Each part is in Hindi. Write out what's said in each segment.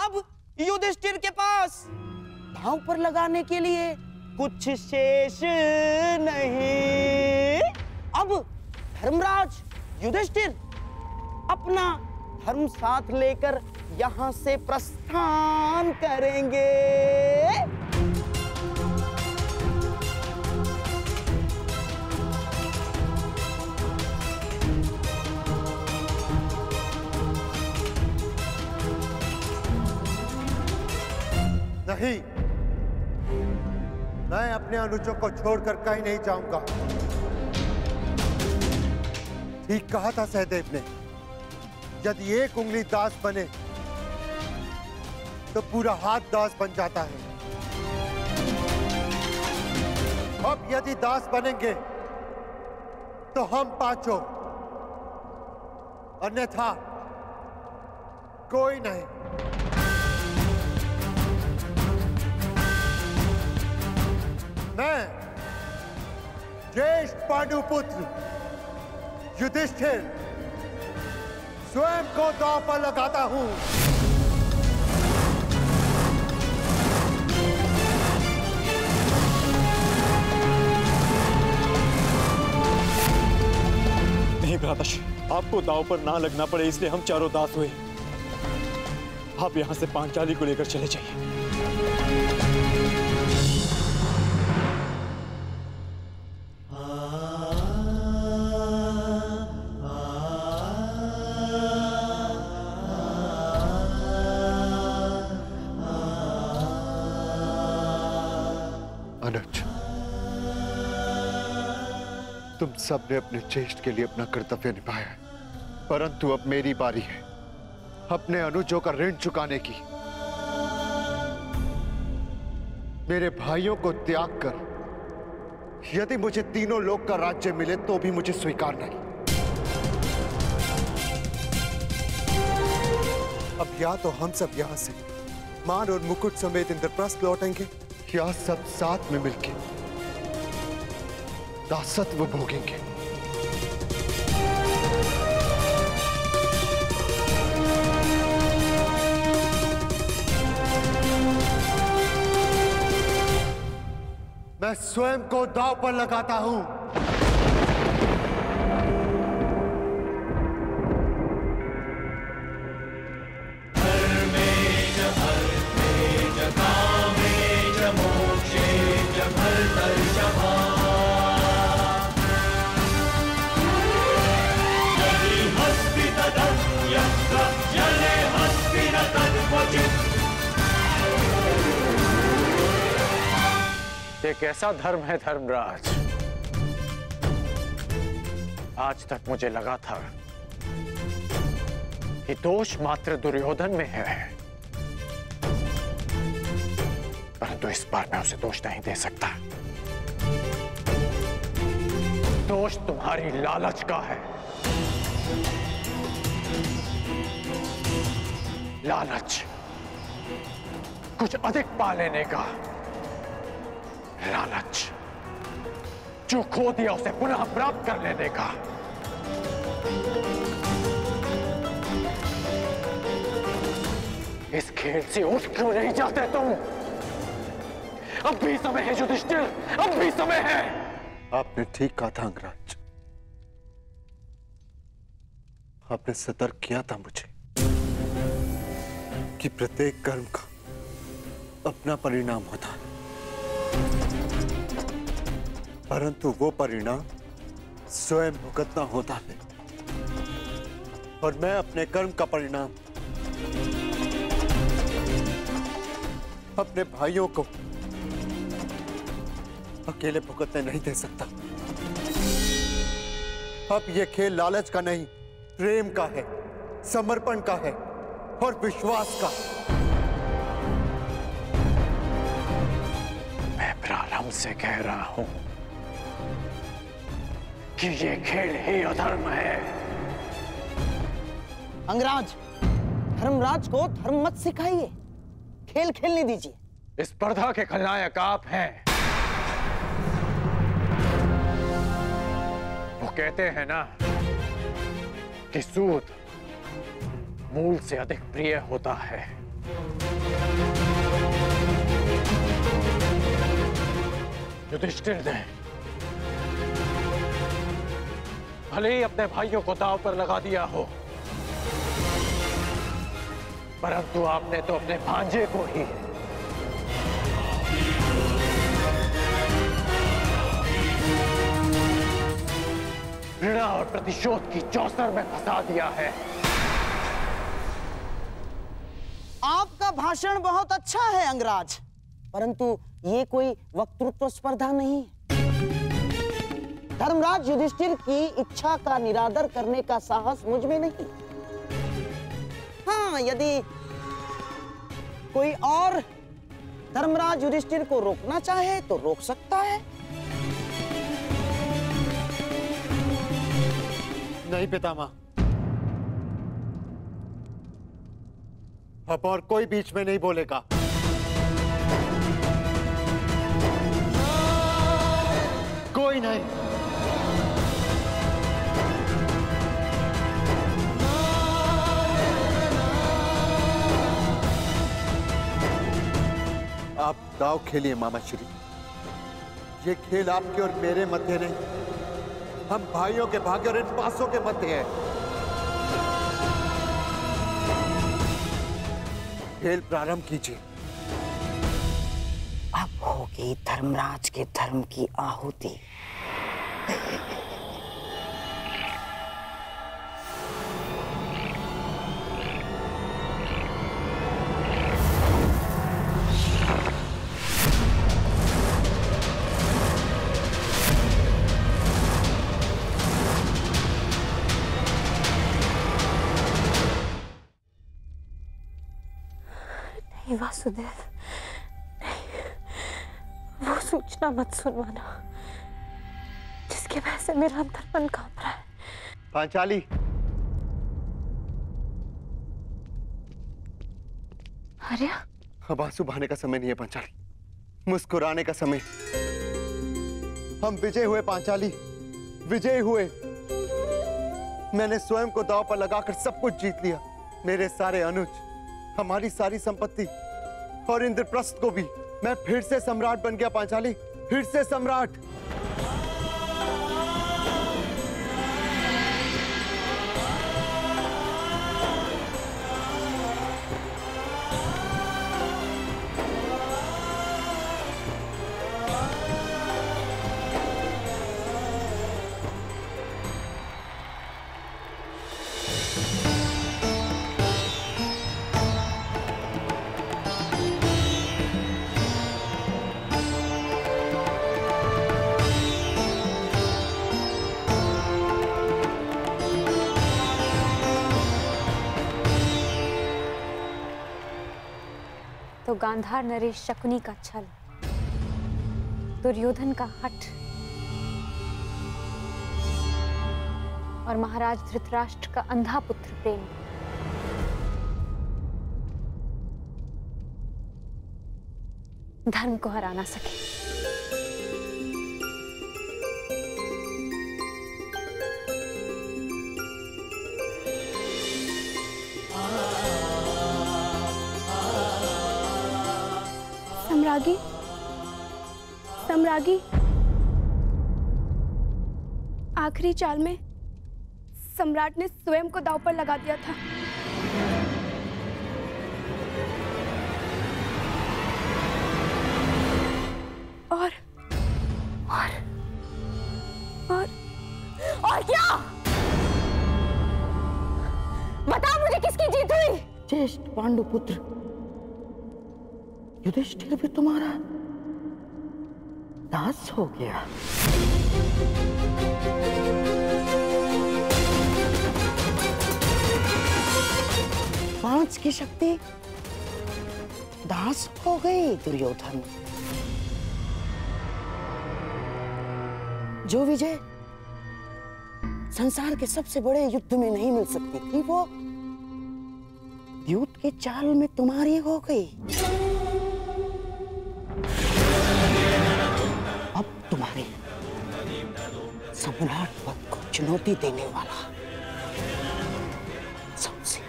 अब युधिष्ठिर के पास दांव पर लगाने के लिए कुछ शेष नहीं। अब धर्मराज युधिष्ठिर अपना धर्म साथ लेकर यहां से प्रस्थान करेंगे। नहीं, मैं अपने अनुजों को छोड़कर कहीं नहीं जाऊंगा। ठीक कहा था सहदेव ने, यदि एक उंगली दास बने तो पूरा हाथ दास बन जाता है। अब यदि दास बनेंगे तो हम पांचों, अन्यथा कोई नहीं। मैं ज्येष्ठ पांडुपुत्र युधिष्ठिर स्वयं को दांव पर लगाता हूं। नहीं भ्राताश्री, आपको दांव पर ना लगना पड़े इसलिए हम चारों दास हुए। आप यहां से पांचाली को लेकर चले जाइए। अनुज, तुम सबने अपने ज्येष्ठ के लिए अपना कर्तव्य निभाया है, परंतु अब मेरी बारी है अपने अनुजों का ऋण चुकाने की। मेरे भाइयों को त्याग कर यदि मुझे तीनों लोक का राज्य मिले तो भी मुझे स्वीकार नहीं। अब या तो हम सब यहां से मान और मुकुट समेत इंद्रप्रस्थ लौटेंगे, या सब साथ में मिलके दासत्व भोगेंगे। मैं स्वयं को दांव पर लगाता हूं। ये कैसा धर्म है धर्मराज? आज तक मुझे लगा था कि दोष मात्र दुर्योधन में है, परंतु इस बार मैं उसे दोष नहीं दे सकता। दोष तुम्हारी लालच का है। लालच, कुछ अधिक पा लेने का लालच, जो खो दिया उसे पुनः प्राप्त कर लेने का। इस खेल से उठ क्यों नहीं जाते तुम? अब भी समय है युधिष्ठिर, अब भी समय है। आपने ठीक कहा था अंगराज, आपने सतर्क किया था मुझे कि प्रत्येक कर्म का अपना परिणाम होता है, परंतु वो परिणाम स्वयं भुगतना होता है। और मैं अपने कर्म का परिणाम अपने भाइयों को अकेले भुगतने नहीं दे सकता। अब ये खेल लालच का नहीं, प्रेम का है, समर्पण का है और विश्वास का। मैं प्रारंभ से कह रहा हूं कि ये खेल ही अधर्म है। अंगराज, धर्मराज को धर्म मत सिखाइए, खेल खेलने दीजिए। इस स्पर्धा के खलनायक आप हैं। वो कहते हैं ना कि सूद मूल से अधिक प्रिय होता है। युधिष्ठिर ने भले ही अपने भाइयों को दांव पर लगा दिया हो, परंतु आपने तो अपने भांजे को ही घृणा और प्रतिशोध की चौसर में फंसा दिया है। आपका भाषण बहुत अच्छा है अंगराज, परंतु ये कोई वक्तृत्व स्पर्धा नहीं है। धर्मराज युधिष्ठिर की इच्छा का निरादर करने का साहस मुझ में नहीं। हाँ, यदि कोई और धर्मराज युधिष्ठिर को रोकना चाहे तो रोक सकता है। नहीं पितामह, अब और कोई बीच में नहीं बोलेगा। कोई नहीं। आप दांव खेलिए मामा श्री। ये खेल आपके और मेरे मध्य नहीं, हम भाइयों के भाग्य और इन पासों के मध्य है। खेल प्रारंभ कीजिए। अब होगी धर्मराज के धर्म की आहुति। नहीं वासुदेव, वो सूचना मत सुनवाना जिसके वजह से मेरा अंतर्मन कांप रहा है। पांचाली, आर्य, अब आंसू बहाने का समय नहीं है पांचाली, मुस्कुराने का समय। हम विजय हुए पांचाली, विजय हुए। मैंने स्वयं को दांव पर लगाकर सब कुछ जीत लिया। मेरे सारे अनुज, हमारी सारी संपत्ति और इंद्रप्रस्थ को भी। मैं फिर से सम्राट बन गया पांचाली, फिर से सम्राट। तो गांधार नरेश शकुनी का छल, दुर्योधन का हठ और महाराज धृतराष्ट्र का अंधा पुत्र प्रेम धर्म को हरा ना सके। सम्रागी, सम्रागी, आखिरी चाल में सम्राट ने स्वयं को दांव पर लगा दिया था। और क्या? बता मुझे किसकी जीत हुई? ज्येष्ठ पांडुपुत्र युधिष्ठिर भी तुम्हारा दास हो गया। पांच की शक्ति दास हो गई दुर्योधन। जो विजय संसार के सबसे बड़े युद्ध में नहीं मिल सकती थी, वो युद्ध के चाल में तुम्हारी हो गई। अब तुम्हारे सम्राट पद को चुनौती देने वाला सबसे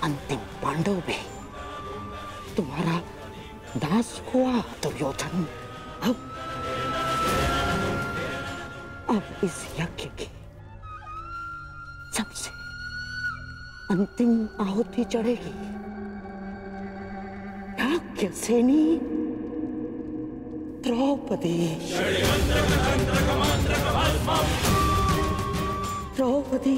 अंतिम पांडव भी तुम्हारा नाश हुआ दुर्योधन। अब इस यज्ञ की सबसे अंतिम आहुति चढ़ेगी। यज्ञ सेनी द्रौपदी। द्रौपदी